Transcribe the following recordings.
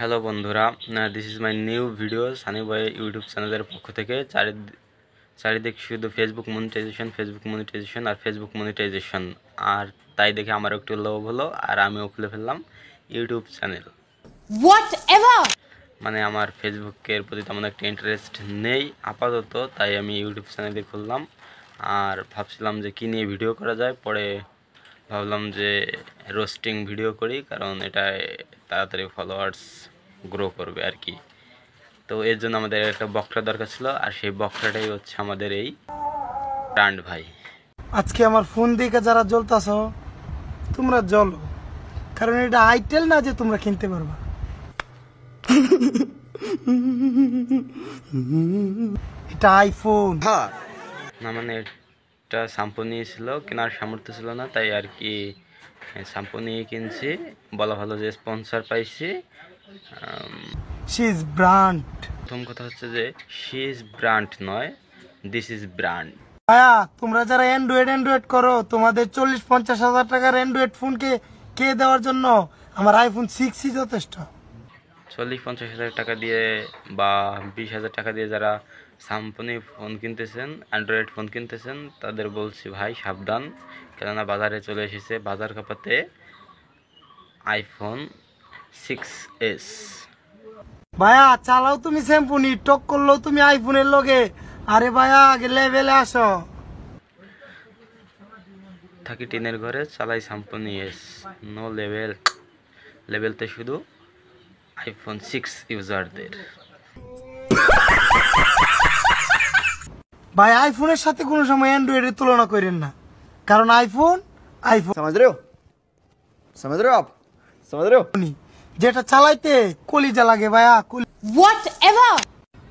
Hello বন্ধুরা, this is my new video Sunny boy YouTube চ্যানেলের পক্ষ থেকে। চারিদিক শুধু ফেসবুক মনিটাইজেশন আর ফেসবুক মনিটাইজেশন, আর তাই দেখে আমার একটু লোভ হলো আর আমিও খুলে ফেললাম ইউটিউব চ্যানেল। মানে আমার ফেসবুকের প্রতি তেমন একটা ইন্টারেস্ট নেই আপাতত, তাই আমি ইউটিউব চ্যানেলে খুললাম আর ভাবছিলাম যে কী নিয়ে ভিডিও করা যায়। পরে ভাবলাম যে রোস্টিং ভিডিও করি, কারণ এটায় তাড়াতাড়ি ফলোয়ার্স গ্রো করবে আর কি। তো এর জন্য আমাদের একটা বক্তা দরকার ছিল, আর সেই বক্তাটাই হচ্ছে আমাদের এই ব্র্যান্ড ভাই। আজকে আমার ফোন দেখে যারা জ্বলতাছো তোমরা জ্বলো, কারণ এটা আইটেল না যে তোমরা কিনতে পারবা। এটা আইফোন না, মানে এটা শ্যাম্পু নিয়েছিল, কেনার সামর্থ্য ছিল না, তাই আর কি শ্যাম্পু নিয়ে কিনছি। বলা ভালো যে স্পন্সর পাইছি। She is brand. প্রথম কথা হচ্ছে যে শি ইজ ব্র্যান্ড নয়, দিস ইজ ব্র্যান্ড। ভাইয়া, তোমরা যারা অ্যান্ড্রয়েড করো, তোমাদের 40-50 হাজার টাকার অ্যান্ড্রয়েড ফোনকে কে দেওয়ার জন্য আমার আইফোন 6ই যথেষ্ট। 40-50 হাজার টাকা দিয়ে বা 20 হাজার টাকা দিয়ে যারা সাম্পনি ফোন কিনতেছেন, অ্যান্ড্রয়েড ফোন কিনতেছেন, তাদের বলছি ভাই সাবধান, কেননা বাজারে চলে এসেছে বাজার কাঁপাতে আইফোন 6s। ভাইয়া চালাও তুমি স্যাম্পুনি, টক করলো তুমি আইফোনের লগে। আরে ভাইয়া আগে লেভেলে আসো। থাকি টিনের ঘরে, চালাই সাম্পনি এস, নো লেভেল। লেভেলতে শুধু আইফোন 6 ইউজারদের। ভাই আইফোনের সাথে কোনো সময় অ্যান্ড্রয়েডের তুলনা করেন না, কারণ আইফোন समझ रहे हो आप समझ रहे हो। যেটা চালাইতে কলিজা লাগে ভাইয়া।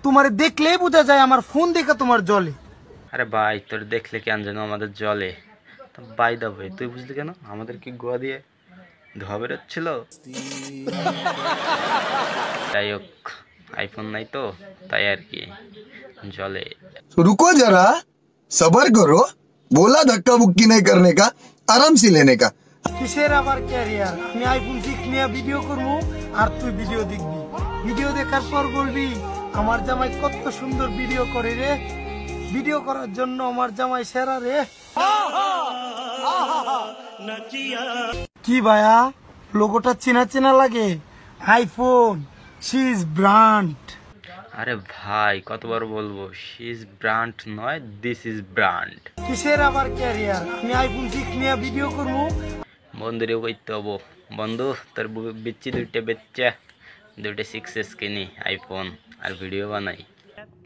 তোমারে দেখলেই বোঝা যায় আমার ফোন দেখে তোমার জ্বলে। আরে ভাই, তোর দেখলে কেন যেন আমাদের জলে। বাই দা ভাই, তুই বুঝলি কেন আমাদের কি গোয়া দিয়ে ধোয়া বেরোচ্ছিল? যাই হোক, আইফোন নাই তো, তাই আর কি জলে। रुको जरा सबर करो, बोला धक्का बुक्की नहीं करने का, आराम से लेने का। কিসের আবার ক্যারিয়ার? আমি আইফোন 6 নিয়ে ভিডিও করবো আর তুই ভিডিও দেখবি। ভিডিও দেখার পর বলবি আমার জামাই কত সুন্দর ভিডিও করে রে, ভিডিও করার জন্য আমার জামাই সেরা রে। কি ভাইয়া, লোগোটা চেনা চেনা লাগে? IPhone, she is brand. আরে ভাই, কতবার বলবো, শি ইজ ব্র্যান্ড নয়, দিস ইজ ব্র্যান্ড। কিসের আবার ক্যারিয়ার? আমি আইফোন 6 নিয়ে ভিডিও করবো। বন্ধুরে কইতে হবো, বন্ধু তোর বিচ্ছি দুইটা 6s কিনি আইফোন আর ভিডিও বানাই।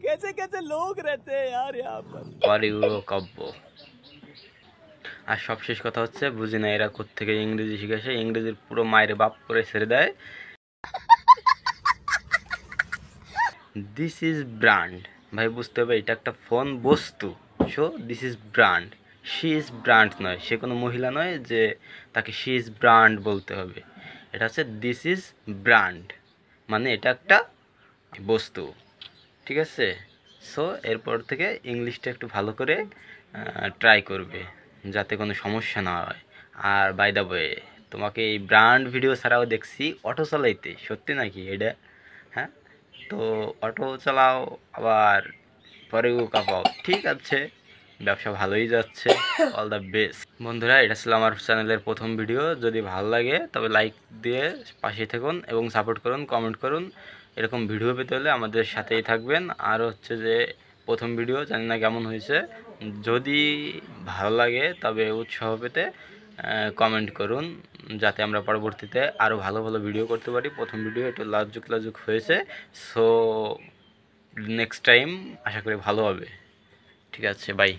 कैसे कैसे लोग रहते हैं यार यहाँ पर। কাব্য। আর সবশেষ কথা হচ্ছে, বুঝি না এরা কোত্থেকে ইংরেজি শিখেছে, ইংরেজির পুরো মায়ের বাপ করে ছেড়ে দেয়। দিস ইজ ব্র্যান্ড ভাই, বুঝতে হবে এটা একটা ফোন বস্তু। So this is brand, she is brand নয়। সে কোনো মহিলা নয় যে তাকে শি ইজ ব্র্যান্ড বলতে হবে। এটা হচ্ছে দিস ইজ ব্র্যান্ড, মানে এটা একটা বস্তু, ঠিক আছে? সো এরপর থেকে ইংলিশটা একটু ভালো করে ট্রাই করবে, যাতে কোনো সমস্যা না হয়। আর বাই দ্য ওয়ে, তোমাকে এই ব্র্যান্ড ভিডিও ছাড়াও দেখছি অটো চালাইতে, সত্যি নাকি এটা? হ্যাঁ, তো অটো চালাও আবার পরেও কাঁপাও, ঠিক আছে, ব্যবসা ভালোই যাচ্ছে। অল দ্য বেস্ট বন্ধুরা, এটা ছিল আমার চ্যানেলের প্রথম ভিডিও। যদি ভালো লাগে তবে লাইক দিয়ে পাশে থাকুন এবং সাপোর্ট করুন, কমেন্ট করুন। এরকম ভিডিও পেতে হলে আমাদের সাথেই থাকবেন। আর হচ্ছে যে প্রথম ভিডিও, জানি না কেমন হয়েছে, যদি ভালো লাগে তবে উৎসাহ পেতে কমেন্ট করুন, যাতে আমরা পরবর্তীতে আরও ভালো ভালো ভিডিও করতে পারি। প্রথম ভিডিও একটু লাজুক হয়েছে, সো নেক্সট টাইম আশা করি ভালো হবে। ঠিক আছে, বাই।